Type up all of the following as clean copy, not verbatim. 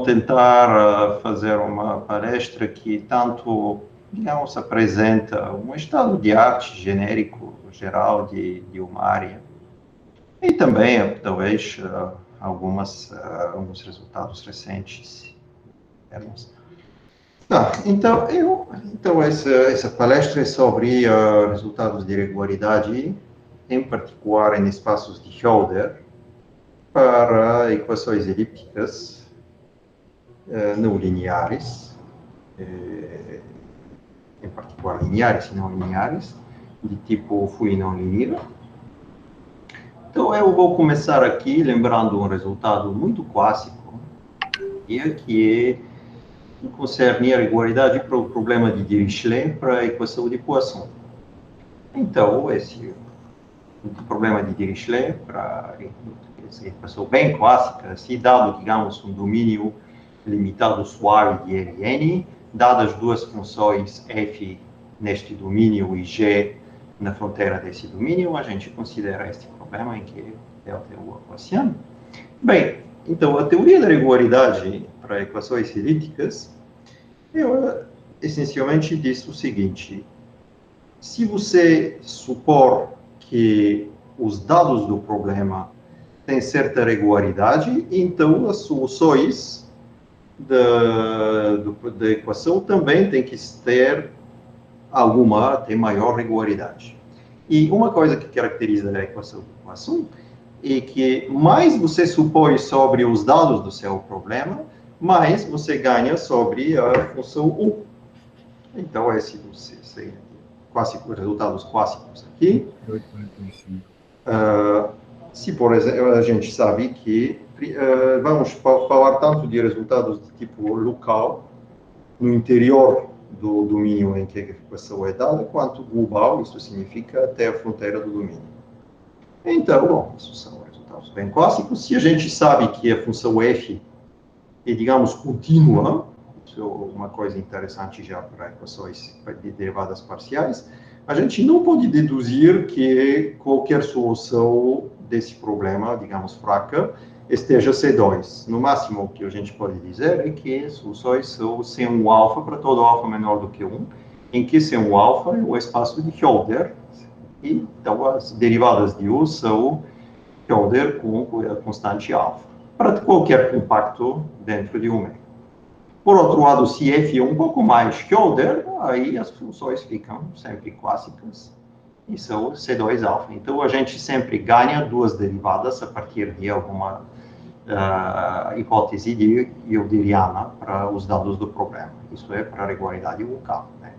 vou tentar fazer uma palestra que tanto, digamos, apresenta um estado de arte genérico, geral de uma área, e também, talvez, alguns resultados recentes. Então essa palestra é sobre resultados de regularidade, em particular em espaços de Hölder, para equações elípticas não lineares, em particular lineares e não lineares, de tipo fluido não linear. Então eu vou começar aqui lembrando um resultado muito clássico, que concerne a regularidade para o problema de Dirichlet para a equação de Poisson. Então, esse problema de Dirichlet, para essa equação bem clássica, se dado, digamos, um domínio limitado suave de Ln, dadas duas funções f neste domínio e g na fronteira desse domínio, a gente considera este problema em que delta é o laplaciano. Bem, então, a teoria da regularidade para equações elípticas, essencialmente diz o seguinte: se você supor que os dados do problema têm certa regularidade, então as soluções da equação também têm que ter tem maior regularidade. E uma coisa que caracteriza a equação de Poisson é que mais você supõe sobre os dados do seu problema, mais você ganha sobre a função U. Então, esses resultados clássicos aqui. Se, por exemplo, a gente sabe que vamos falar tanto de resultados de tipo local, no interior do domínio em que a equação é dada, quanto global, isso significa até a fronteira do domínio. Então, bom, esses são resultados bem clássicos. Se a gente sabe que a função f é, digamos, contínua, isso é uma coisa interessante já para equações de derivadas parciais, a gente não pode deduzir que qualquer solução desse problema, digamos, fraca, esteja C2. No máximo, o que a gente pode dizer é que as soluções são C1 alfa para todo alfa menor do que 1, em que C1 alfa é o espaço de Hölder, e então as derivadas de U são Hölder com a constante alfa, para qualquer compacto dentro de um meio. Por outro lado, se F é um pouco mais Hölder, aí as funções ficam sempre clássicas e são C2 alfa. Então, a gente sempre ganha duas derivadas a partir de alguma hipótese de euderiana para os dados do problema. Isso é para a regularidade local, né?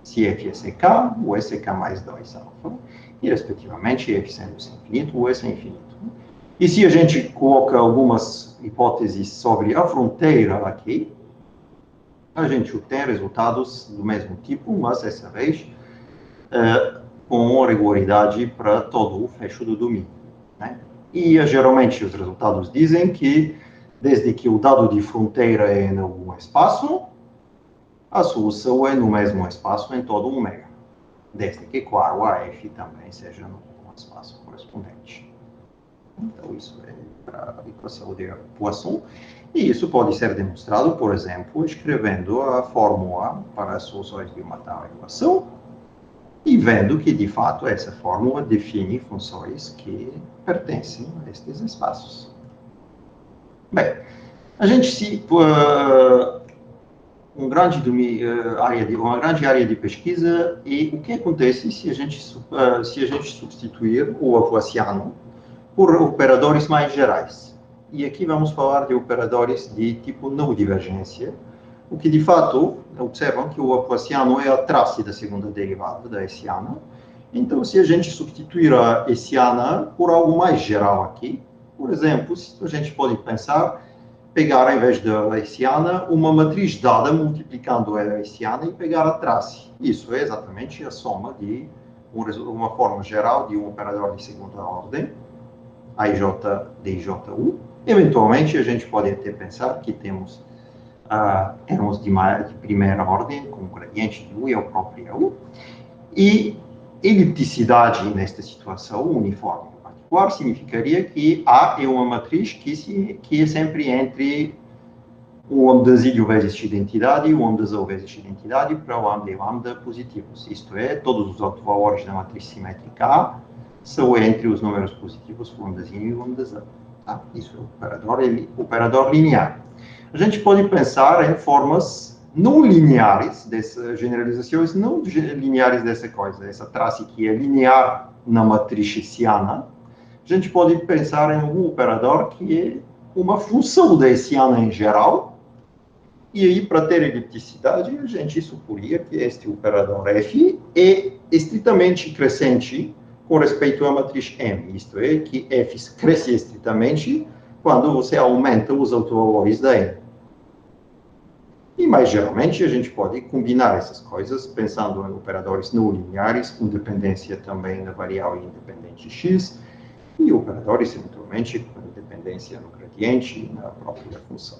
Se F é CK, o é CK mais 2 alfa, e, respectivamente, F sendo infinito, o é infinito. E se a gente coloca algumas hipóteses sobre a fronteira aqui, a gente obtém resultados do mesmo tipo, mas dessa vez com regularidade para todo o fecho do domínio, né? E geralmente os resultados dizem que, desde que o dado de fronteira é em algum espaço, a solução é no mesmo espaço em todo o meio, desde que, claro, a f também seja no espaço correspondente. Então, isso é para a equação de Poisson. E isso pode ser demonstrado, por exemplo, escrevendo a fórmula para as soluções de uma tal equação e vendo que, de fato, essa fórmula define funções que pertencem a estes espaços. Bem, a gente uma grande área de pesquisa, e o que acontece se a gente substituir o laplaciano por operadores mais gerais. E aqui vamos falar de operadores de tipo não divergência, o que de fato observam que o laplaciano é a trace da segunda derivada da hessiana. Então, se a gente substituir a hessiana por algo mais geral aqui, por exemplo, a gente pode pensar, pegar, ao invés da hessiana, uma matriz dada multiplicando a hessiana e pegar a trace. Isso é exatamente a soma de uma forma geral de um operador de segunda ordem, AJ, DJU. Eventualmente, a gente pode até pensar que temos termos de primeira ordem, com o gradiente de U e o próprio U. E elipticidade nesta situação uniforme em particular significaria que A é uma matriz que é sempre entre um lambdazinho vezes identidade e um lambda vezes identidade para lambda e lambda positivos. Isto é, todos os autovalores da matriz simétrica A são entre os números positivos lambdazinho e lambda z. Tá? Isso é o operador linear. A gente pode pensar em formas não lineares dessas generalizações, não lineares dessa coisa, essa trace que é linear na matriz hessiana. A gente pode pensar em um operador que é uma função da hessiana em geral, e aí, para ter elipticidade, a gente suporia que este operador f é estritamente crescente com respeito à matriz M, isto é, que f cresce estritamente quando você aumenta os autovalores da M. E mais geralmente a gente pode combinar essas coisas pensando em operadores não lineares com dependência também da variável independente x e operadores eventualmente com dependência no gradiente na própria função.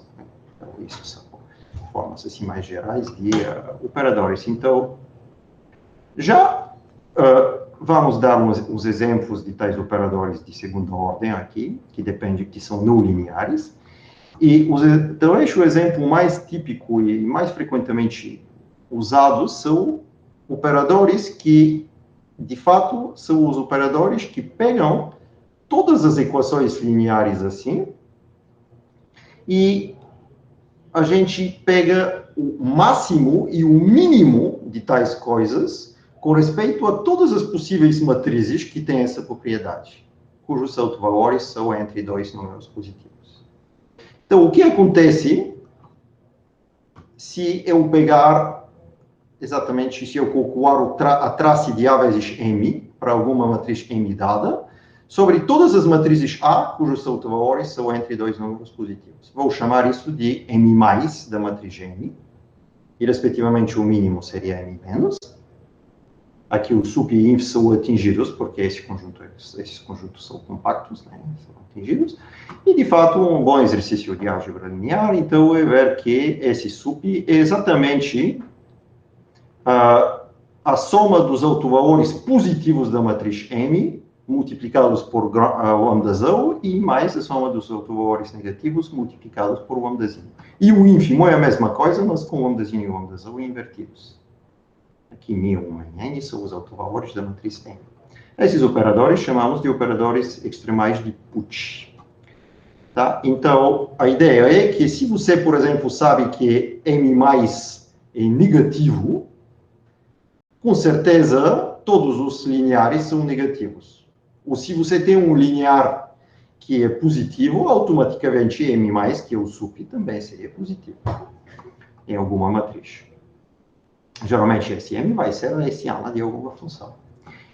Então, isso são formas assim mais gerais de operadores. Então, já vamos dar uns exemplos de tais operadores de segunda ordem aqui, que são não lineares. E talvez o exemplo mais típico e mais frequentemente usado são operadores que, de fato, são os operadores que pegam todas as equações lineares assim e a gente pega o máximo e o mínimo de tais coisas com respeito a todas as possíveis matrizes que têm essa propriedade, cujos autovalores são entre dois números positivos. Então, o que acontece se eu pegar, exatamente, se eu calcular a trace de A vezes M, para alguma matriz M dada, sobre todas as matrizes A, cujos autovalores são entre dois números positivos. Vou chamar isso de M+, da matriz M, e, respectivamente, o mínimo seria M-. Aqui o sup e inf são atingidos, porque esses conjuntos são compactos, né? São atingidos. E, de fato, um bom exercício de álgebra linear, então, é ver que esse sup é exatamente a soma dos autovalores positivos da matriz M, multiplicados por lambda e mais a soma dos autovalores negativos multiplicados por lambdazinho. E o ínfimo é a mesma coisa, mas com lambdazinho e lambda invertidos. Aqui μ1 e n são os autovalores da matriz M. Esses operadores chamamos de operadores extremais de Pucci. Tá? Então, a ideia é que se você, por exemplo, sabe que M+ é negativo, com certeza todos os lineares são negativos. Ou se você tem um linear que é positivo, automaticamente M+, que é o sup, também seria positivo em alguma matriz. Geralmente, esse M vai ser a hessiana de alguma função.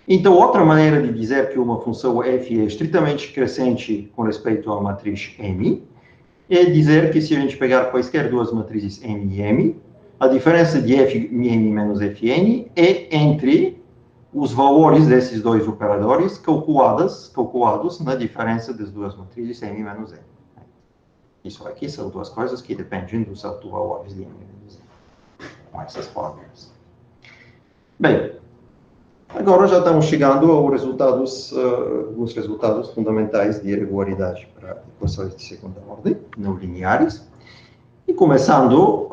Então, outra maneira de dizer que uma função f é estritamente crescente com respeito à matriz M é dizer que se a gente pegar quaisquer duas matrizes M e M, a diferença de fm menos fn é entre os valores desses dois operadores calculados na diferença das duas matrizes M menos N. Isso aqui são duas coisas que dependem dos autovalores de M menos N. Com essas fórmulas. Bem, agora já estamos chegando aos resultados fundamentais de regularidade para equações de segunda ordem, não lineares, e começando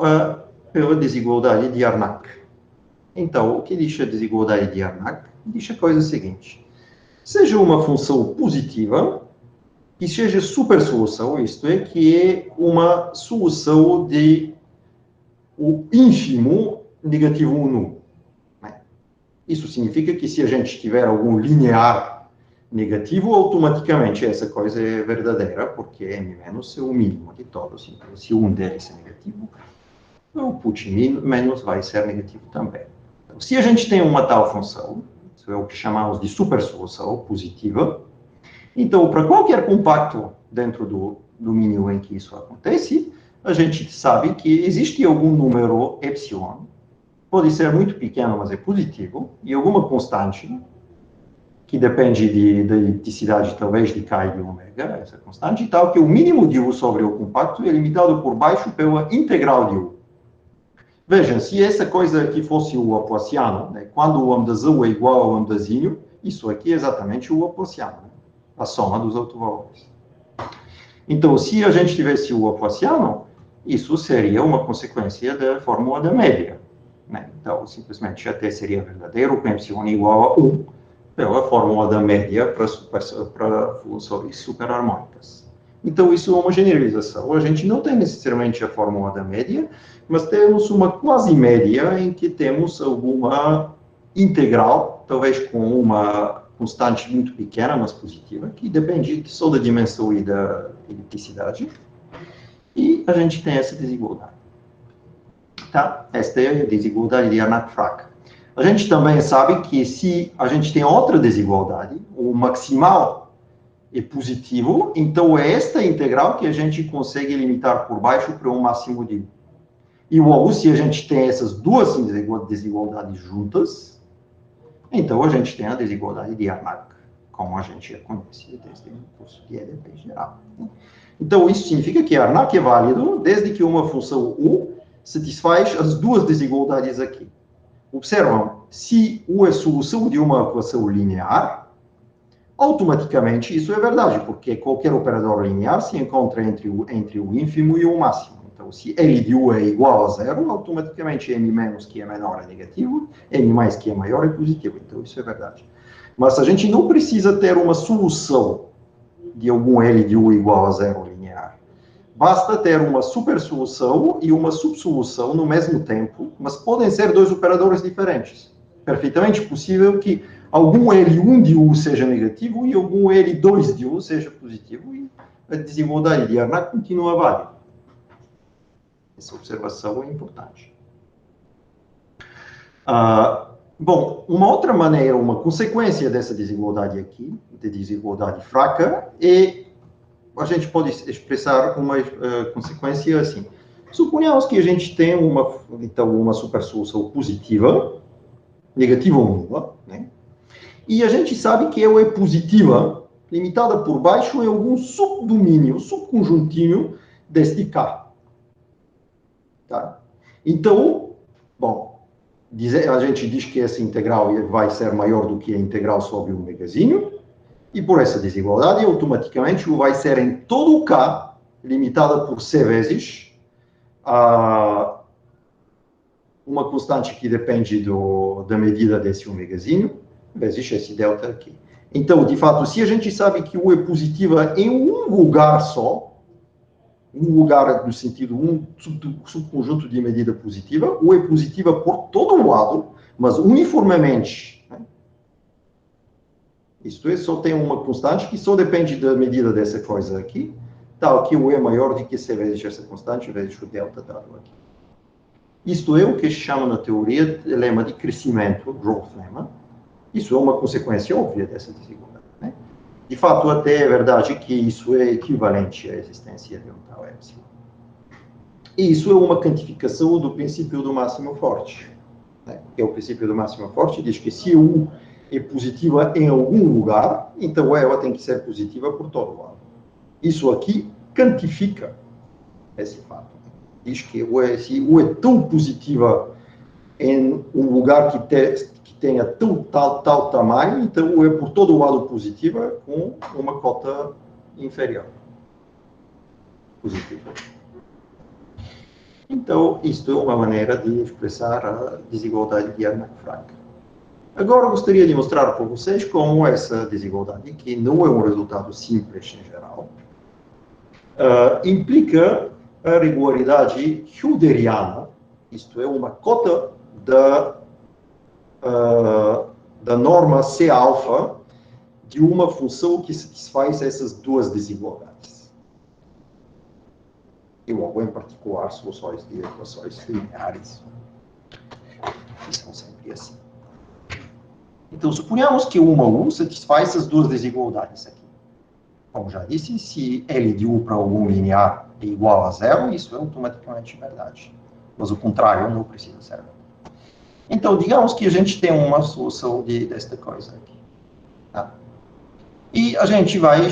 pela desigualdade de Harnack. Então, o que diz a desigualdade de Harnack? Diz a coisa seguinte: seja uma função positiva que seja supersolução, isto é, que é uma solução de o ínfimo negativo 1. Isso significa que se a gente tiver algum linear negativo, automaticamente essa coisa é verdadeira, porque M- é o mínimo de todos. Então, se um deles é negativo, o Pucci menos vai ser negativo também. Então, se a gente tem uma tal função, isso é o que chamamos de supersolução positiva, então, para qualquer compacto dentro do domínio em que isso acontece, a gente sabe que existe algum número epsilon, pode ser muito pequeno, mas é positivo, e alguma constante, que depende da elipticidade, talvez, de K e de ômega, essa constante, e tal, que o mínimo de U sobre o compacto é limitado por baixo pela integral de U. Vejam, se essa coisa aqui fosse o laplaciano, né, quando o lambda é igual ao lambdazinho, isso aqui é exatamente o laplaciano, né, a soma dos autovalores. Então, se a gente tivesse o laplaciano, Isso seria uma consequência da fórmula da média, né? Então, simplesmente até seria verdadeiro que epsilon é igual a 1 pela fórmula da média para funções superharmônicas. Então, isso é uma generalização. A gente não tem necessariamente a fórmula da média, mas temos uma quasi-média em que temos alguma integral, talvez com uma constante muito pequena, mas positiva, que depende só da dimensão e da elipticidade. E a gente tem essa desigualdade. Tá? Esta é a desigualdade de Harnack-Frack. A gente também sabe que se a gente tem outra desigualdade, o maximal é positivo, então é esta integral que a gente consegue limitar por baixo para um máximo de 1. E logo, se a gente tem essas duas desigualdades juntas, então a gente tem a desigualdade de Harnack, como a gente já conhece desde o curso de EDP geral. Então, isso significa que Harnack é válido desde que uma função U satisfaz as duas desigualdades aqui. Observam, se U é solução de uma equação linear, automaticamente isso é verdade, porque qualquer operador linear se encontra entre o ínfimo e o máximo. Então, se L de U é igual a zero, automaticamente N menos que é menor é negativo, N mais que é maior é positivo. Então, isso é verdade. Mas a gente não precisa ter uma solução de algum L de U igual a zero linear. Basta ter uma supersolução e uma subsolução no mesmo tempo, mas podem ser dois operadores diferentes. Perfeitamente possível que algum L1 de U seja negativo e algum L2 de U seja positivo, e a desigualdade de Harnack continua válida. Essa observação é importante. Bom, uma outra maneira, uma consequência dessa desigualdade aqui, de desigualdade fraca, é a gente pode expressar uma consequência assim. Suponhamos que a gente tem uma supersolução positiva, negativa ou nula, né? E a gente sabe que ela é positiva, limitada por baixo em algum subdomínio, subconjuntinho deste K. Tá? Então, bom, a gente diz que essa integral vai ser maior do que a integral sobre o megazinho, e por essa desigualdade, automaticamente, vai ser em todo o K, limitada por C vezes, uma constante que depende da medida desse omegazinho, vezes esse delta aqui. Então, de fato, se a gente sabe que U é positiva em um lugar só, um lugar no sentido, um subconjunto de medida positiva, U é positiva por todo o lado, mas uniformemente. Isto é, só tem uma constante que só depende da medida dessa coisa aqui, tal que U é maior do que C vezes essa constante, vezes o delta dado aqui. Isto é o que se chama na teoria de lema de crescimento, growth lemma. Isso é uma consequência óbvia dessa desigualdade, né? De fato, até é verdade que isso é equivalente à existência de um tal epsilon. E isso é uma quantificação do princípio do máximo forte, né? Que é o princípio do máximo forte, diz que se U é positiva em algum lugar, então ela tem que ser positiva por todo lado. Isso aqui quantifica esse fato. Diz que se U é tão positiva em um lugar que tenha tal tamanho, então U é por todo lado positiva com uma cota inferior. Positiva. Então, isto é uma maneira de expressar a desigualdade de Harnack-Frack. Agora, gostaria de mostrar para vocês como essa desigualdade, que não é um resultado simples em geral, implica a regularidade Hilderiana, isto é, uma cota da norma C-alfa de uma função que satisfaz essas duas desigualdades. E logo, em particular, soluções de equações lineares, que são sempre assim. Então, suponhamos que uma U satisfaz essas duas desigualdades aqui. Como já disse, se L de U para algum linear é igual a zero, isso é automaticamente verdade. Mas o contrário não precisa ser verdade. Então, digamos que a gente tem uma solução desta coisa aqui. Tá? E a gente vai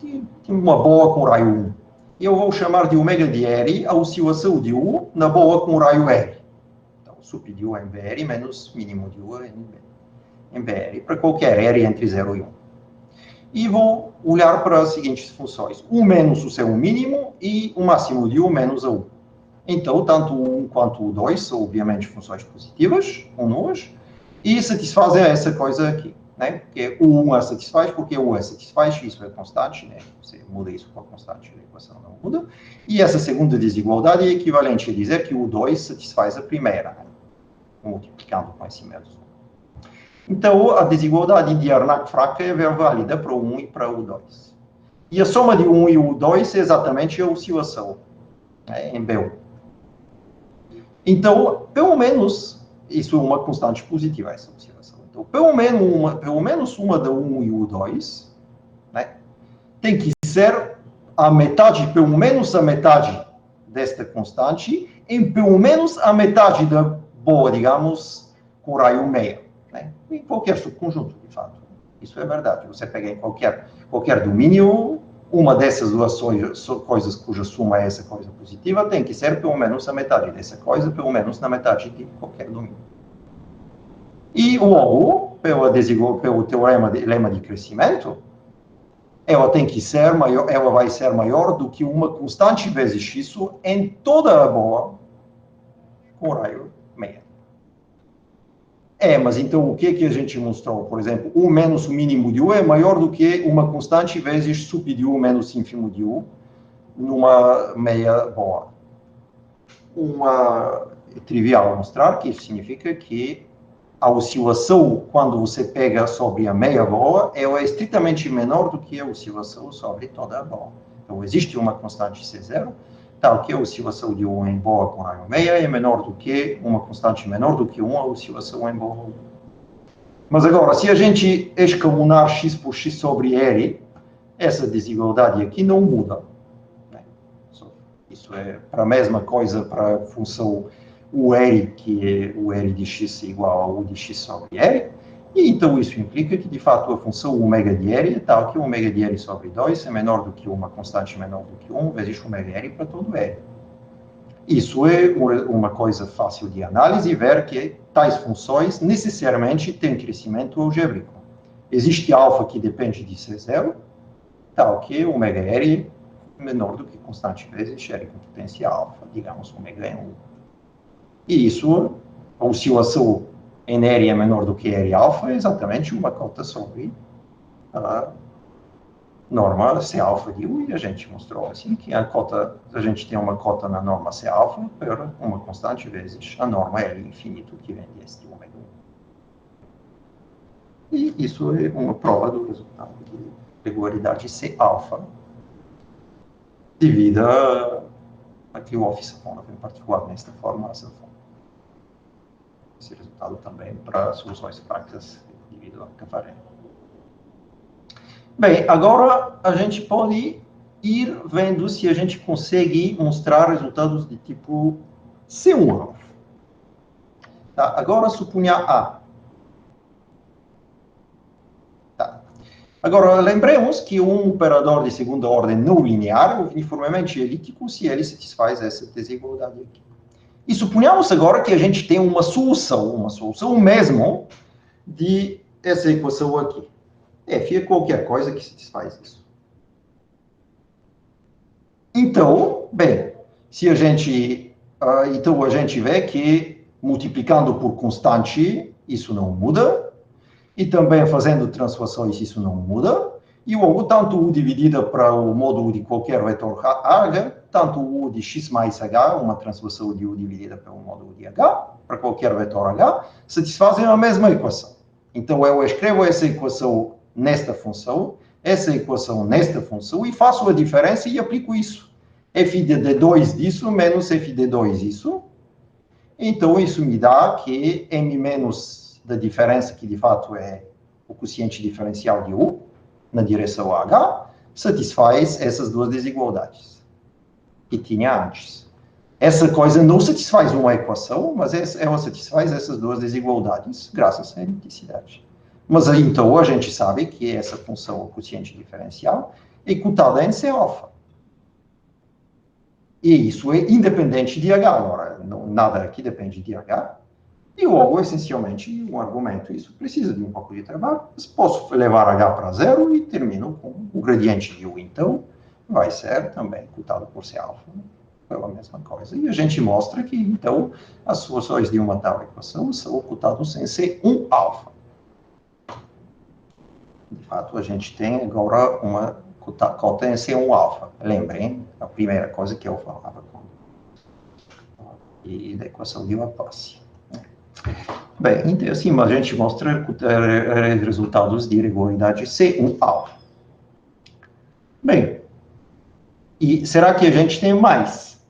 ter uma bola com raio 1. E eu vou chamar de ômega de R a oscilação de U na bola com raio R. Então, sup de U em BR menos mínimo de U em BR, para qualquer R entre 0 e 1. E vou olhar para as seguintes funções. U menos o seu mínimo e o máximo de U menos a U. Então, tanto o 1 quanto o 2 são, obviamente, funções positivas, ou nuas, e satisfazem essa coisa aqui, né? Que o 1 a satisfaz, porque o 1 a satisfaz, isso é constante, né? Você muda isso para constante, a equação não muda. E essa segunda desigualdade é equivalente a dizer que o 2 satisfaz a primeira, né? Multiplicando com esse mesmo. Então, a desigualdade de Harnack-Fraca é válida para o 1 e para o 2. E a soma de 1 e o 2 é exatamente a oscilação, né, em B1. Então, pelo menos, isso é uma constante positiva, essa oscilação. Então, pelo menos uma da 1 e o 2, né, tem que ser a metade, pelo menos a metade desta constante, em pelo menos a metade da boa, digamos, com raio meia, né? Em qualquer subconjunto, de fato. Isso é verdade. Você pega em qualquer domínio, uma dessas duas coisas cuja soma é essa coisa positiva, tem que ser pelo menos a metade dessa coisa, pelo menos na metade de qualquer domínio. E logo, pelo teorema de lema de crescimento, ela tem que ser maior, ela vai ser maior do que uma constante vezes x em toda a bola com raio meia. Mas então o que a gente mostrou? Por exemplo, U menos o mínimo de U é maior do que uma constante vezes sub de U menos ínfimo de U numa meia bola. É trivial mostrar que isso significa que a oscilação, quando você pega sobre a meia bola, ela é estritamente menor do que a oscilação sobre toda a bola. Então, existe uma constante C0, tal que a oscilação de 1 em bola com raio meia é menor do que uma constante menor do que uma oscilação em bola. Mas agora, se a gente escalonar x por x sobre R, essa desigualdade aqui não muda. Isso é para a mesma coisa para a função o R, que é o R de x igual a U de x sobre R, e então isso implica que, de fato, a função ômega de R é tal que o ômega de R sobre 2 é menor do que uma constante menor do que 1 vezes ômega R para todo R. Isso é uma coisa fácil de análise, ver que tais funções necessariamente têm crescimento algébrico. Existe alfa que depende de C0, tal que ômega R é menor do que constante vezes R com potência alfa, digamos ômega em 1. E isso, a oscilação em R é menor do que R alfa, é exatamente uma cota sobre a norma C alfa de U, e a gente mostrou assim que a gente tem uma cota na norma C alfa para uma constante vezes a norma L infinito que vem deste ômega 1. E isso é uma prova do resultado de regularidade C alfa devido a que o Office em particular nesta forma, esse resultado também para soluções práticas devido a Caffarelli. Bem, agora a gente pode ir vendo se a gente consegue mostrar resultados de tipo C1. Tá? Agora suponha A. Tá. Agora, lembremos que um operador de segunda ordem não linear é uniformemente elíptico se ele satisfaz essa desigualdade aqui. E suponhamos agora que a gente tem uma solução mesmo de essa equação aqui. F é qualquer coisa que satisfaz isso. Então, bem, se a gente, então a gente vê que multiplicando por constante, isso não muda, e também fazendo transformações, isso não muda, e logo, tanto U dividida para o módulo de qualquer vetor H, tanto U de x mais H, uma transformação de U dividida pelo módulo de H, para qualquer vetor H, satisfazem a mesma equação. Então, eu escrevo essa equação nesta função, essa equação nesta função, e faço a diferença e aplico isso. F de D2 disso menos F de 2 isso. Então, isso me dá que M menos da diferença, que de fato é o quociente diferencial de U, na direção H, satisfaz essas duas desigualdades que tinha antes. Essa coisa não satisfaz uma equação, mas ela satisfaz essas duas desigualdades, graças à elipticidade. Mas aí, então, a gente sabe que essa função, o quociente diferencial, é cotada em C alfa. E isso é independente de H. Agora, nada aqui depende de H. E logo, essencialmente, um argumento, isso precisa de um pouco de trabalho, mas posso levar H para zero e termino com o gradiente de U. Então, vai ser também cotado por C alfa. pela mesma coisa. E a gente mostra que, então, as soluções de uma tal equação são ocultadas em C1 alfa. De fato, a gente tem agora uma cota em C1 alfa. Lembrem, a primeira coisa que eu falava e da equação de Laplace. Bem, então, assim, a gente mostra resultados de regularidade C1 alfa. Bem, e será que a gente tem mais?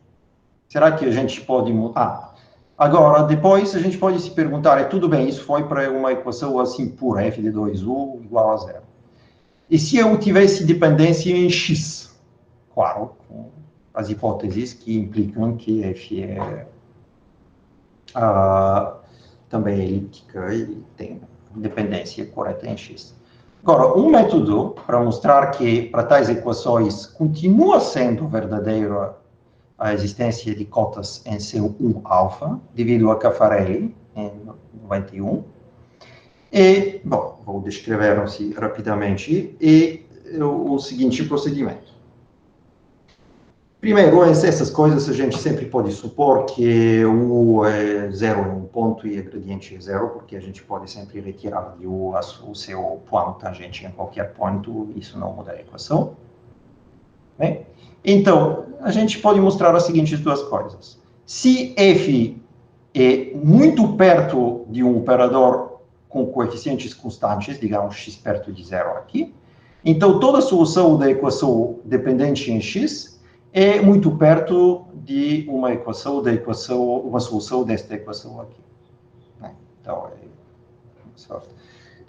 Será que a gente pode mudar? Agora, depois, a gente pode se perguntar, tudo bem, isso foi para uma equação assim pura, f de 2u igual a zero. E se eu tivesse dependência em x? Claro, com as hipóteses que implicam que f é também elíptica e tem dependência correta em x. Agora, um método para mostrar que para tais equações continua sendo verdadeira a existência de cotas em C1 alfa, devido a Caffarelli, em 91. E, bom, vou descrever assim rapidamente, e o seguinte procedimento. Primeiro, essas coisas a gente sempre pode supor que U é zero em um ponto e a gradiente é zero, porque a gente pode sempre retirar de U o seu plano tangente em qualquer ponto, isso não muda a equação. Bem, então, a gente pode mostrar as seguintes duas coisas. Se f é muito perto de um operador com coeficientes constantes, digamos x perto de zero aqui, então toda solução da equação dependente em x é muito perto de uma uma solução desta equação aqui. Então,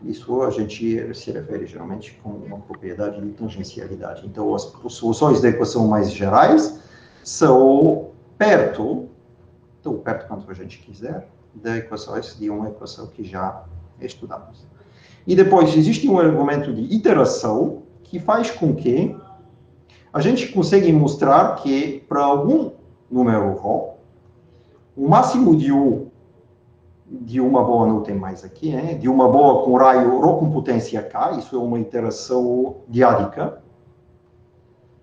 isso a gente se refere geralmente com uma propriedade de tangencialidade. Então, as soluções da equação mais gerais são perto, tão perto quanto a gente quiser, da equações de uma equação que já estudamos. E depois, existe um argumento de iteração que faz com que a gente consiga mostrar que, para algum número ρ, o máximo de U de uma boa, não tem mais aqui, de uma boa com raio ρ com potência K, isso é uma iteração diádica,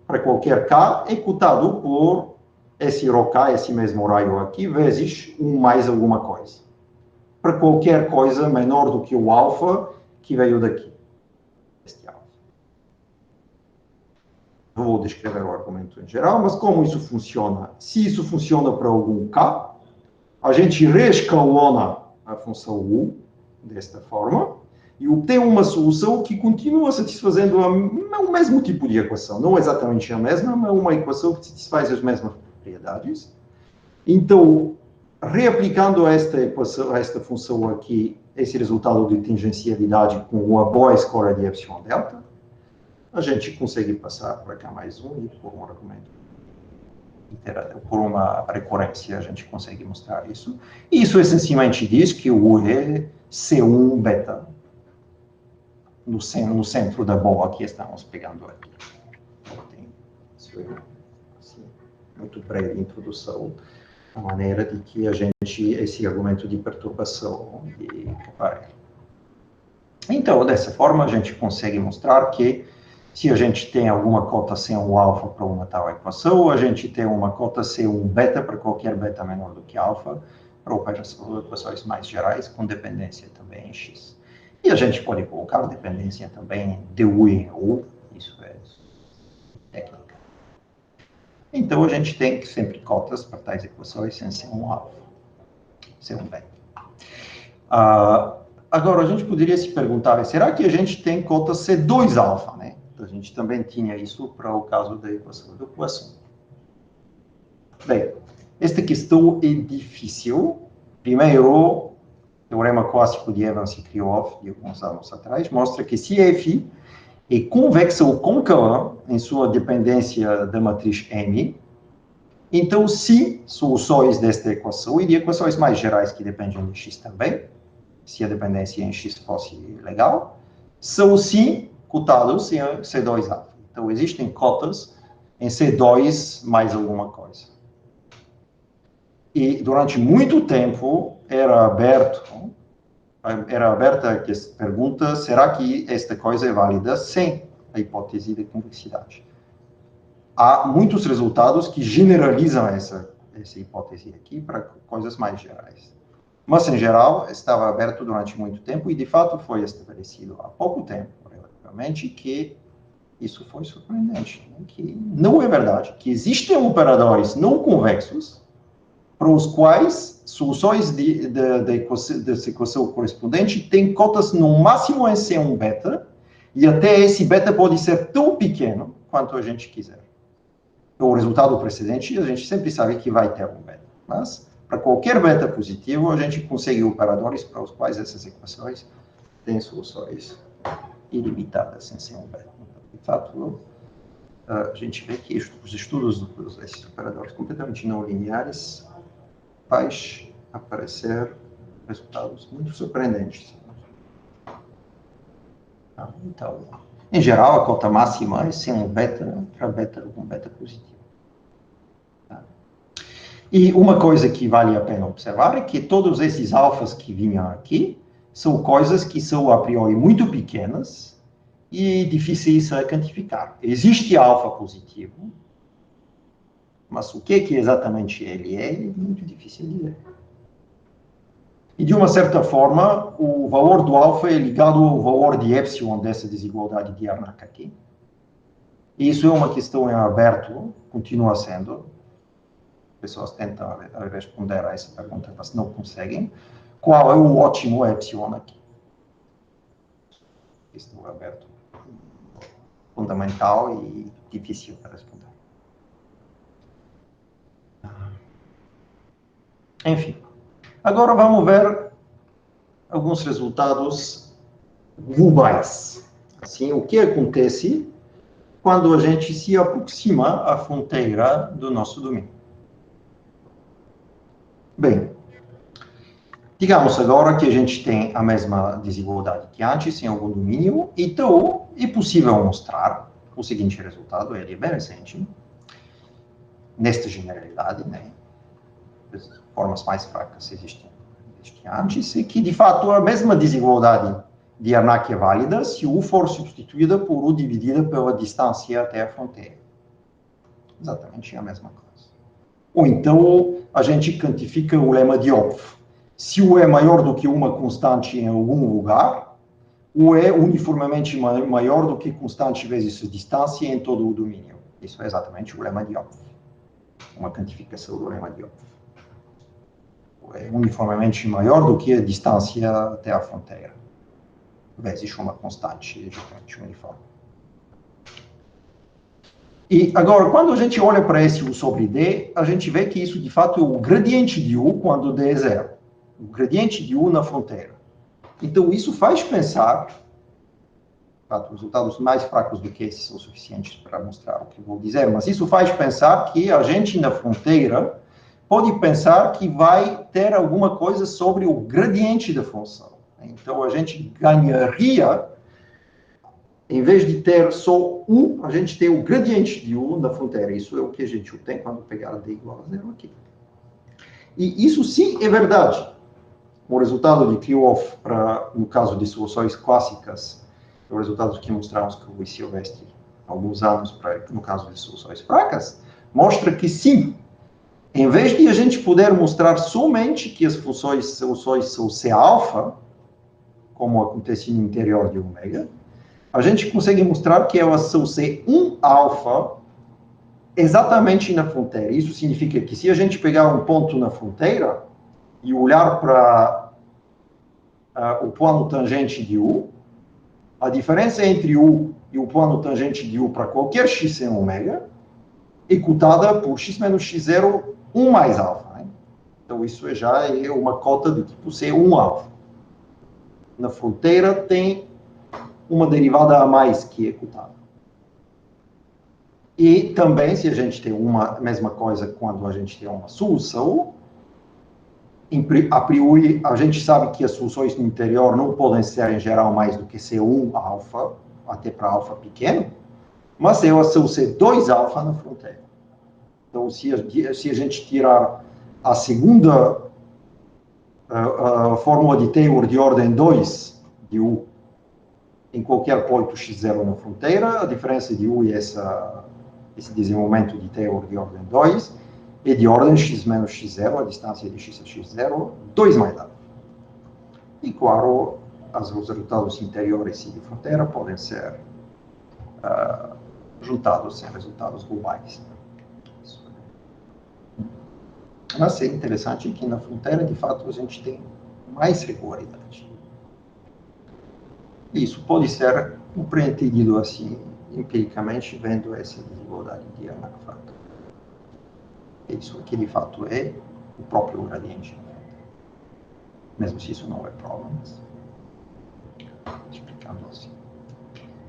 para qualquer K, é cotado por esse ρk, esse mesmo raio aqui, vezes um mais alguma coisa. Para qualquer coisa menor do que o alfa que veio daqui. Este alfa. Não vou descrever o argumento em geral, mas como isso funciona? Se isso funciona para algum K, a gente reescalona a função U desta forma e obtém uma solução que continua satisfazendo o mesmo tipo de equação. Não exatamente a mesma, mas uma equação que satisfaz as mesmas propriedades. Então, reaplicando esta equação, esta função aqui, esse resultado de tangencialidade com uma boa escala de epsilon delta, a gente consegue passar para cá mais um e por um argumento por uma recorrência a gente consegue mostrar isso. E isso essencialmente diz que o U é C1 beta, no centro da bola que estamos pegando aqui. Isso é assim, muito breve introdução, a maneira de que a gente, esse argumento de perturbação de Caffarelli. Então, dessa forma, a gente consegue mostrar que se a gente tem alguma cota C1 alfa para uma tal equação, a gente tem uma cota C1 beta para qualquer beta menor do que alfa, para equações mais gerais, com dependência também em x. E a gente pode colocar dependência também em du e em u, isso é técnica. Então, a gente tem sempre cotas para tais equações em C1 alfa, C1 beta. Agora, a gente poderia se perguntar, será que a gente tem cota C2 alfa, né? A gente também tinha isso para o caso da equação do Poisson. Bem, esta questão é difícil. Primeiro, o teorema clássico de Evans e Krylov, de alguns anos atrás, mostra que se f é convexa ou côncava em sua dependência da matriz M, então, se soluções desta equação e de equações mais gerais que dependem de x também, se a dependência em x fosse legal, são sim cotados em C2 alfa. Então, existem cotas em C2 mais alguma coisa. E durante muito tempo era aberta a pergunta, será que esta coisa é válida sem a hipótese de convexidade? há muitos resultados que generalizam essa hipótese aqui para coisas mais gerais. Mas, em geral, estava aberto durante muito tempo e, de fato, foi estabelecido há pouco tempo, relativamente, que isso foi surpreendente, né? Que não é verdade, que existem operadores não convexos para os quais soluções dessa equação correspondente têm cotas no máximo em C1 beta, e até esse beta pode ser tão pequeno quanto a gente quiser. O resultado precedente, a gente sempre sabe que vai ter um beta, mas para qualquer beta positivo, a gente consegue operadores para os quais essas equações têm soluções ilimitadas em C1 beta. Então, de fato, a gente vê que os estudos desses operadores completamente não lineares faz aparecer resultados muito surpreendentes. Então, em geral, a cota máxima é C1 beta para um beta positivo. E uma coisa que vale a pena observar é que todos esses alfas que vinham aqui são coisas que são a priori muito pequenas e difíceis a quantificar. Existe alfa positivo, mas o que exatamente ele é muito difícil de dizer. E, de uma certa forma, o valor do alfa é ligado ao valor de epsilon dessa desigualdade de Harnack aqui. E isso é uma questão em aberto, continua sendo. Pessoas tentam responder a essa pergunta, mas não conseguem. Qual é o ótimo epsilon aqui? Questão aberto, fundamental e difícil para responder. Enfim, agora vamos ver alguns resultados globais. Assim, o que acontece quando a gente se aproxima à fronteira do nosso domínio? Bem, digamos agora que a gente tem a mesma desigualdade que antes em algum domínio, então é possível mostrar o seguinte resultado, ele é bem recente, nesta generalidade, né? As formas mais fracas existem antes, e que de fato a mesma desigualdade de Harnack é válida se U for substituída por U dividida pela distância até a fronteira. Exatamente a mesma coisa. Ou então a gente quantifica o lema de Hopf. Se U é maior do que uma constante em algum lugar, U é uniformemente maior do que constante vezes a distância em todo o domínio. Isso é exatamente o lema de Hopf. Uma quantificação do lema de Hopf. U é uniformemente maior do que a distância até a fronteira, vezes uma constante justamente uniforme. E agora, quando a gente olha para esse U sobre D, a gente vê que isso de fato é o gradiente de U quando D é zero. O gradiente de U na fronteira. Então, isso faz pensar, de fato, os resultados mais fracos do que esses são suficientes para mostrar o que eu vou dizer, mas isso faz pensar que a gente na fronteira pode pensar que vai ter alguma coisa sobre o gradiente da função. Então, a gente ganharia, em vez de ter só U, a gente tem o gradiente de U na fronteira. Isso é o que a gente obtém quando pegar D igual a zero aqui. E isso sim é verdade. O resultado de Kirchhoff, no caso de soluções clássicas, o resultado que mostramos com o Silvestri há alguns anos, no caso de soluções fracas, mostra que sim, em vez de a gente poder mostrar somente que as soluções são C-alfa, como acontece no interior de ômega, a gente consegue mostrar que elas são C1-alfa exatamente na fronteira. Isso significa que se a gente pegar um ponto na fronteira e olhar para o plano tangente de U, a diferença entre U e o plano tangente de U para qualquer x em ômega é cotada por x menos x0, 1 mais alfa. Né? Então, isso já é uma cota do tipo C1 alfa. Na fronteira tem uma derivada a mais que é cotada. E também, se a gente tem uma mesma coisa quando a gente tem uma solução, a priori, a gente sabe que as soluções no interior não podem ser, em geral, mais do que C1 alfa, até para alfa pequeno, mas elas são C2 alfa na fronteira. Então, se a gente tirar a segunda fórmula de Taylor de ordem 2 de U em qualquer ponto x0 na fronteira, a diferença de U e essa esse desenvolvimento de teor de ordem 2 é de ordem x menos x0, a distância de x a x0, 2 mais a. E, claro, os resultados interiores e de fronteira podem ser juntados em resultados globais. Mas é interessante que na fronteira, de fato, a gente tem mais regularidade. Isso pode ser compreendido assim, empiricamente, vendo essa desigualdade de Armstrong. Isso aqui, de fato, é o próprio gradiente. Mesmo se isso não é prova, mas explicando assim.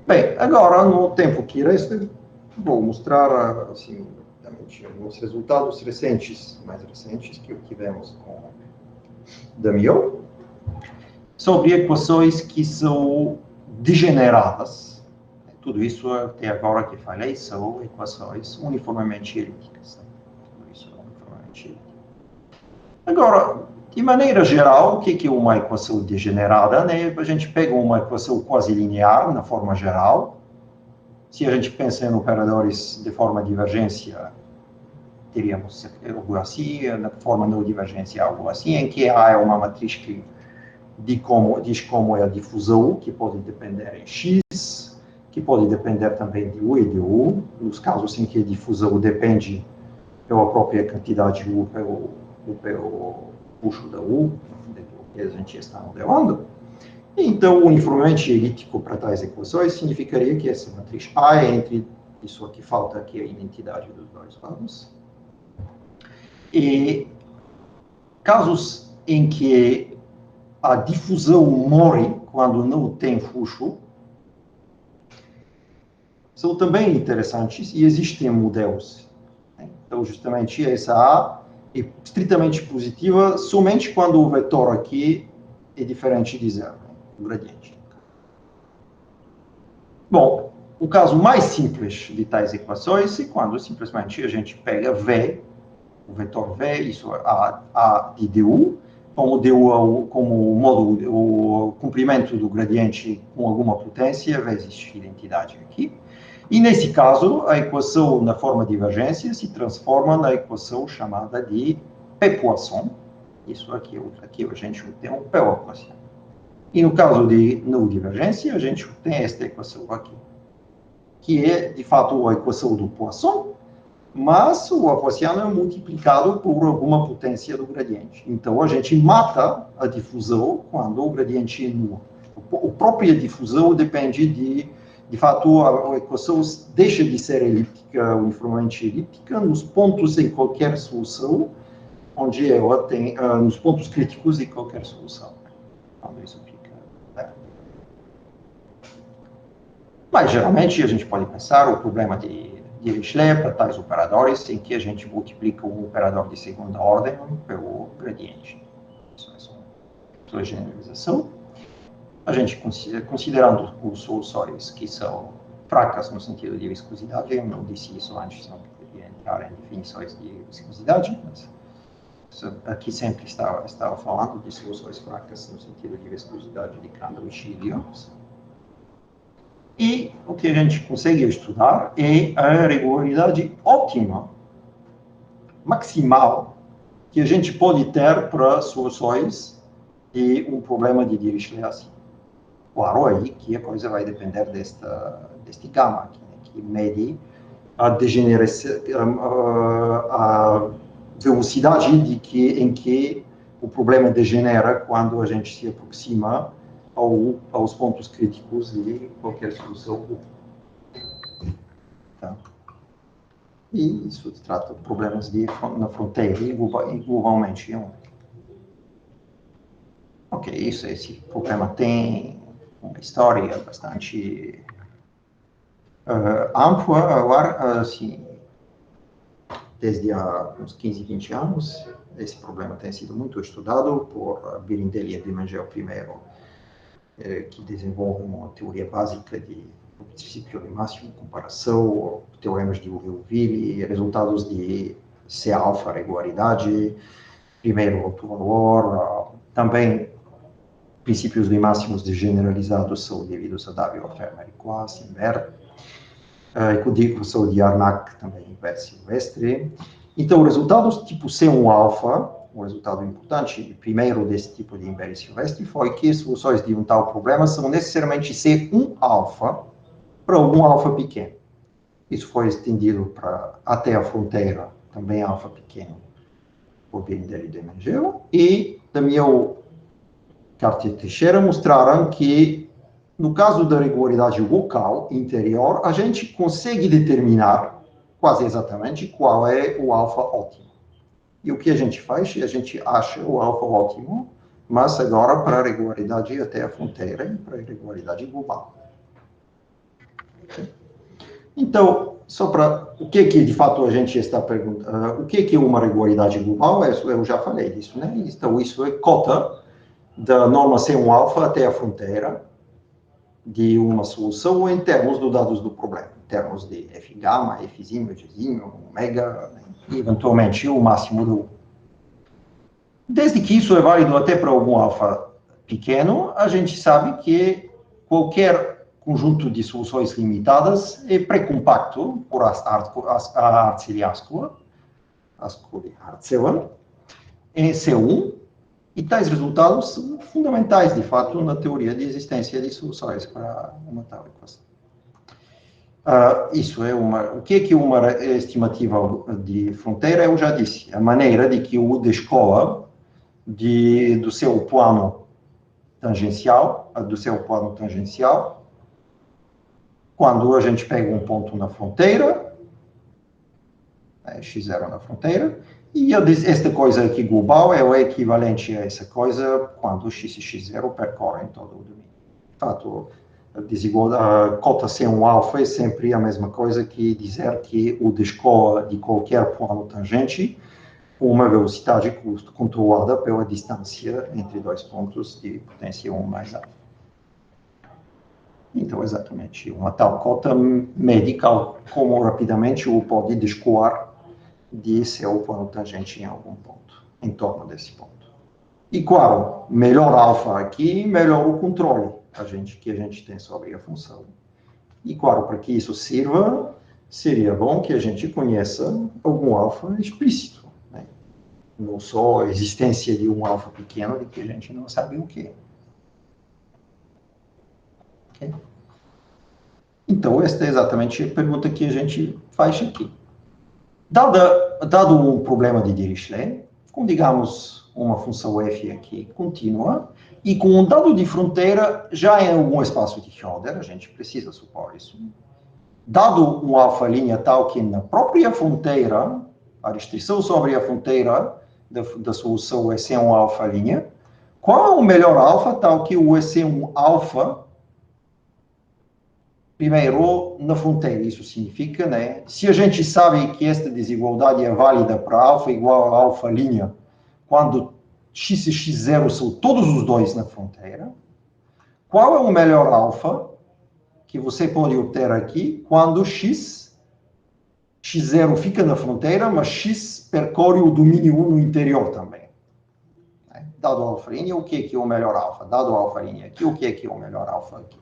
Bem, agora, no tempo que resta, vou mostrar, assim, alguns resultados recentes, mais recentes, que obtivemos com Damiot, sobre equações que são degeneradas. Tudo isso, até agora que falei, são equações uniformemente elípticas. Tudo isso é uniformemente elíptico. Agora, de maneira geral, o que é uma equação degenerada? Né? A gente pega uma equação quase linear, na forma geral. Se a gente pensa em operadores de forma divergência, teríamos algo assim, na forma não divergência, algo assim, em que A é uma matriz que diz como é a difusão, que pode depender em X, que pode depender também de U e de U, nos casos em que a difusão depende pela própria quantidade U pelo puxo da U, que a gente está modelando. Então, o uniformemente elíptico para tais equações significaria que essa matriz A é entre isso aqui falta aqui a identidade dos dois lados. E casos em que a difusão morre quando não tem puxo são também interessantes e existem modelos. Então, justamente, essa A é estritamente positiva somente quando o vetor aqui é diferente de zero, o gradiente. Bom, o caso mais simples de tais equações é quando simplesmente a gente pega V, o vetor V, isso é A de du, como du como o módulo, o comprimento do gradiente com alguma potência, vezes identidade aqui. E, nesse caso, a equação na forma de divergência se transforma na equação chamada de P-Poisson. Isso aqui a gente tem um P-Poisson. E, no caso de não divergência, a gente tem esta equação aqui, que é, de fato, a equação do Poisson, mas o Laplaciano é multiplicado por alguma potência do gradiente. Então, a gente mata a difusão quando o gradiente é nulo. A própria difusão depende de fato, a equação deixa de ser elíptica, uniformemente elíptica, nos pontos em qualquer solução, onde ela tem, nos pontos críticos de qualquer solução. Quando isso fica. Mas, geralmente, a gente pode pensar o problema de Dirichlet para tais operadores, em que a gente multiplica um operador de segunda ordem pelo gradiente. Isso é só generalização. A gente, considerando os soluções que são fracas no sentido de viscosidade, eu não disse isso antes, não queria entrar em definições de viscosidade, mas aqui sempre estava falando de soluções fracas no sentido de viscosidade de Crandall e Chilios. E o que a gente consegue estudar é a regularidade óptima, maximal, que a gente pode ter para soluções de um problema de Dirichlet assim. Claro, aí que a coisa vai depender deste gama aqui, né, que mede a degeneração, a velocidade em que o problema degenera quando a gente se aproxima aos pontos críticos de qualquer solução. Tá? E isso trata de problemas na fronteira e globalmente. Ok, esse problema tem uma história bastante ampla, agora, assim, desde há uns 15, 20 anos. Esse problema tem sido muito estudado por Birindelli e Bimangel primeiro, que desenvolve uma teoria básica de princípio de máximo, comparação, teoremas de Liouville, resultados de C-alfa, regularidade, primeiro autovalor, também princípios de máximos generalizados são devidos a W, Fermat e Clauss, Invert. com a equação de Harnack também inversa silvestre. Então, o resultado tipo C1 alfa, o resultado importante, primeiro desse tipo de inversa silvestre, foi que as soluções de um tal problema são necessariamente C1 alfa para algum alfa pequeno. Isso foi estendido até a fronteira, também alfa pequeno, por Benedetto e Mengele, e Damião Cartier-Teixeira mostraram que, no caso da regularidade local interior, a gente consegue determinar quase exatamente qual é o alfa ótimo. E o que a gente faz? A gente acha o alfa ótimo, mas agora para a regularidade até a fronteira e para a regularidade global. Então, só para o que de fato a gente está perguntando, o que é uma regularidade global? Eu já falei disso, né? Então, isso é cota da norma C1 alfa até a fronteira de uma solução em termos dos dados do problema, em termos de F gama, Fzinho, Gzinho, omega, e eventualmente o máximo do. Desde que isso é válido até para algum alfa pequeno, a gente sabe que qualquer conjunto de soluções limitadas é pré-compacto por a Artseliascula, em C1, e tais resultados são fundamentais, de fato, na teoria de existência de soluções para uma tal equação. Isso é o que é uma estimativa de fronteira? Eu já disse, a maneira de que o descola do seu plano tangencial, quando a gente pega um ponto na fronteira, x0 na fronteira, e esta coisa aqui global é o equivalente a essa coisa quando x e x0 percorrem todo o domínio. De fato, a cota C1 alfa é sempre a mesma coisa que dizer que o descola de qualquer plano tangente com uma velocidade controlada pela distância entre dois pontos de potência 1 mais alfa. Então, exatamente, uma tal cota mede como rapidamente o pode descolar de seu plano tangente em algum ponto, em torno desse ponto. E, claro, melhor alfa aqui, melhor o controle que a gente tem sobre a função. E, claro, para que isso sirva, seria bom que a gente conheça algum alfa explícito, né? Não só a existência de um alfa pequeno de que a gente não sabe o que é. Okay? Então, esta é exatamente a pergunta que a gente faz aqui. Dado o problema de Dirichlet, com, digamos, uma função f aqui contínua, e com um dado de fronteira já em algum espaço de Schroeder, a gente precisa supor isso. Dado um alfa' tal que na própria fronteira, a restrição sobre a fronteira da solução é ser um alfa', qual é o melhor alfa tal que o EC1 alfa primeiro na fronteira? Isso significa, né, se a gente sabe que esta desigualdade é válida para alfa igual a alfa', quando x e x0 são todos os dois na fronteira, qual é o melhor alfa que você pode obter aqui quando x0 fica na fronteira, mas x percorre o domínio 1 no interior também? Dado a alfa', o que é o melhor alfa? Dado a alfa' aqui, o que é o melhor alfa aqui?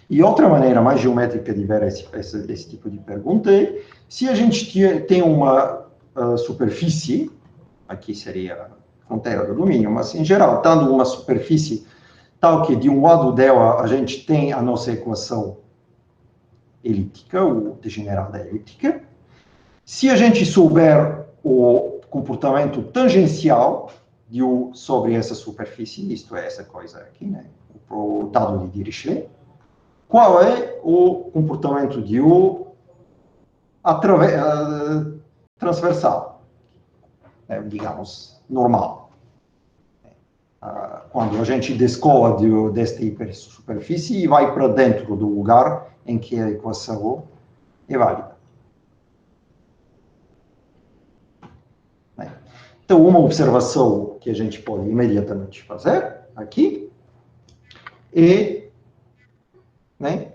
E outra maneira mais geométrica de ver esse tipo de pergunta é, se a gente tem uma superfície, aqui seria a fronteira do domínio, mas em geral, tendo uma superfície tal que de um lado dela a gente tem a nossa equação elíptica, ou degenerada elíptica, se a gente souber o comportamento tangencial sobre essa superfície, isto é, essa coisa aqui, né, o dado de Dirichlet, qual é o comportamento de transversal, digamos, normal? Quando a gente descola desta hipersuperfície e vai para dentro do lugar em que a equação é válida. Então, uma observação que a gente pode imediatamente fazer aqui é, né,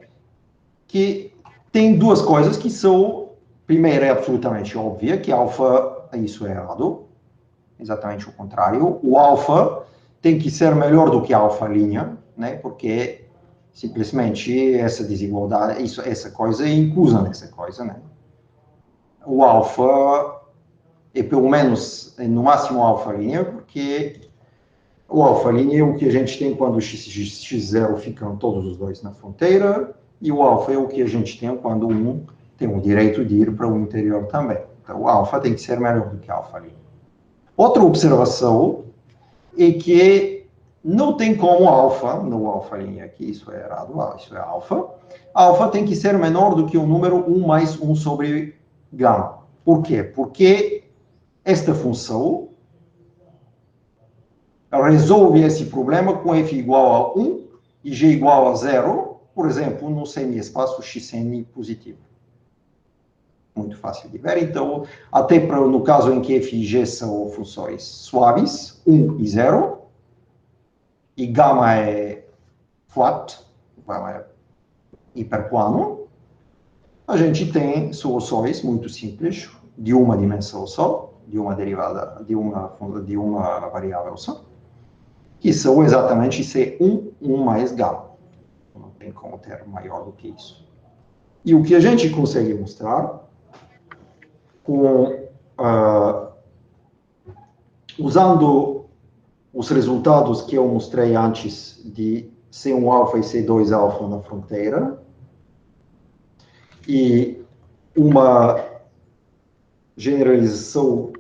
que tem duas coisas que são, primeiro é absolutamente óbvia, que alfa, isso é errado, exatamente o contrário. O alfa tem que ser melhor do que a alfa', né, porque Simplesmente essa desigualdade, essa coisa é inclusa nessa coisa, né? O alfa é pelo menos, no máximo, alfa linha, porque o alfa linha é o que a gente tem quando x0 ficam todos os dois na fronteira, e o alfa é o que a gente tem quando um tem o direito de ir para o interior também. Então, o alfa tem que ser melhor do que a alfa linha. Outra observação é que não tem como alfa, no alfa linha aqui, isso é errado, isso é alfa. Alfa tem que ser menor do que o número 1 mais 1 sobre gama. Por quê? Porque esta função resolve esse problema com f igual a 1 e g igual a 0, por exemplo, no semi-espaço xn positivo. Muito fácil de ver. Então, até no caso em que f e g são funções suaves, 1 e 0, e gama é flat, gama é hiperplano, a gente tem soluções muito simples, de uma dimensão só, de uma derivada, de uma variável só, que são exatamente C1, 1 mais gama. Não tem como ter maior do que isso. E o que a gente consegue mostrar com, usando os resultados que eu mostrei antes de C1 alfa e C2 alfa na fronteira, e uma generalização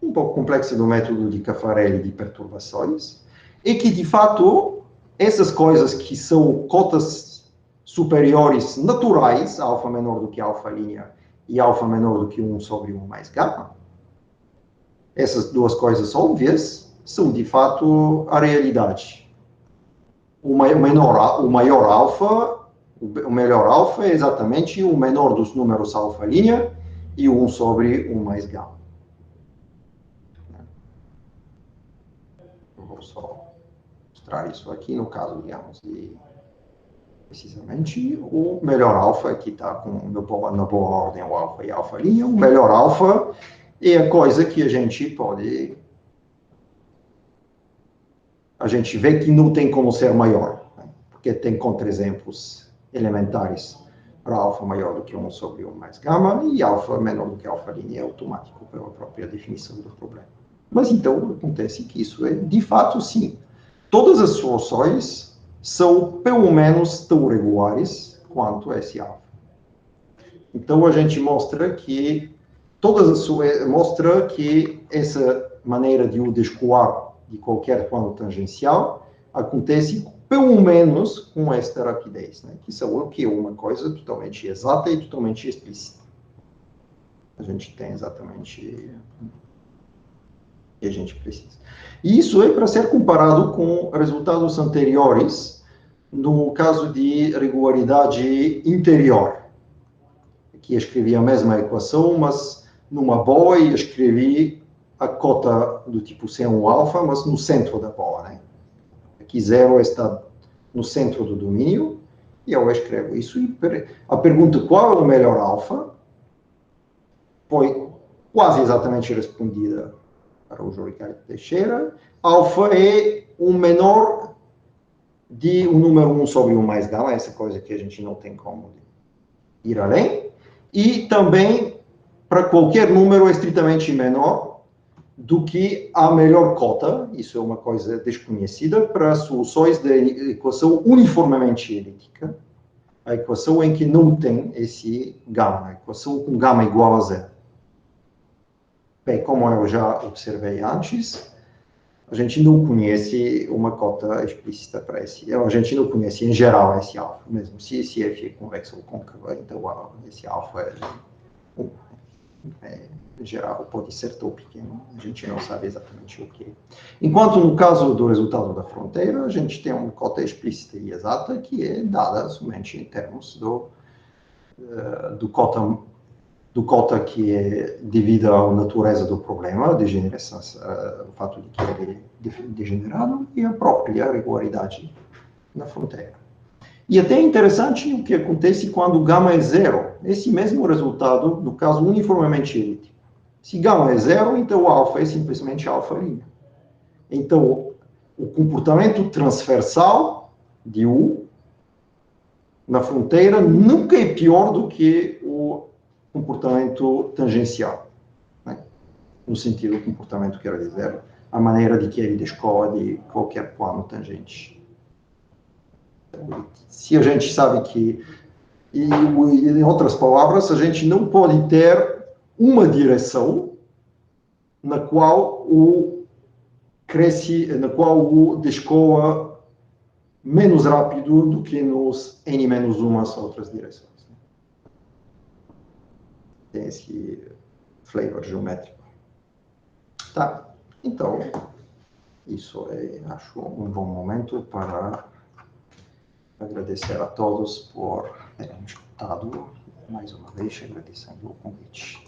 um pouco complexa do método de Caffarelli de perturbações, e que, de fato, essas coisas que são cotas superiores naturais, alfa menor do que alfa linha e alfa menor do que 1 sobre 1 mais gama, essas duas coisas óbvias são, de fato, a realidade. O maior alfa, o melhor alfa é exatamente o menor dos números alfa linha e 1 sobre 1 mais gama. Eu vou só mostrar isso aqui no caso, digamos, de precisamente o melhor alfa, que está na boa ordem o alfa e alfa linha. O melhor alfa é a coisa que a gente pode... A gente vê que não tem como ser maior, né? Porque tem contra-exemplos elementares para alfa maior do que 1 sobre 1 mais gama, e alfa menor do que alfa linha é automático pela própria definição do problema. Mas então acontece que isso é, de fato, sim. Todas as soluções são pelo menos tão regulares quanto esse alfa. Então a gente mostra que essa maneira de o descolar de qualquer plano tangencial acontece pelo menos com esta rapidez, né? Que é uma coisa totalmente exata e totalmente explícita. A gente tem exatamente o que a gente precisa. E isso é para ser comparado com resultados anteriores no caso de regularidade interior. Aqui escrevi a mesma equação, mas numa boa, e escrevi a cota do tipo C1 alfa, mas no centro da bola, né? Aqui 0 está no centro do domínio, e eu escrevo isso. E a pergunta qual é o melhor alfa foi quase exatamente respondida para o João Ricardo Teixeira. Alfa é o menor de um número 1 sobre 1 mais gama, essa coisa que a gente não tem como ir além. E também para qualquer número estritamente menor do que a melhor cota, isso é uma coisa desconhecida, para soluções da equação uniformemente elíptica, a equação em que não tem esse gama, a equação com gama igual a 0. Bem, como eu já observei antes, a gente não conhece uma cota explícita para esse, a gente não conhece em geral esse alfa, mesmo se esse f é convexo ou côncavo, então esse alfa em geral pode ser tão pequeno, a gente não sabe exatamente o que é. Enquanto no caso do resultado da fronteira, a gente tem uma cota explícita e exata que é dada somente em termos do cota que é devido à natureza do problema, o fato de que ele é degenerado, e a própria regularidade na fronteira. E até é interessante o que acontece quando gama é 0. Esse mesmo resultado, no caso uniformemente elíptico. Se gama é 0, então o alfa é simplesmente alfa linha. Então, o comportamento transversal de U na fronteira nunca é pior do que o comportamento tangencial, né? No sentido do comportamento, quero dizer, a maneira de que ele descola de qualquer plano tangente. Se a gente sabe que, e em outras palavras, a gente não pode ter uma direção na qual o descola menos rápido do que nos n-1 outras direções. Tem esse flavor geométrico. Tá, então, isso é, acho, um bom momento para agradecer a todos por terem escutado. Mais uma vez, agradecendo o convite.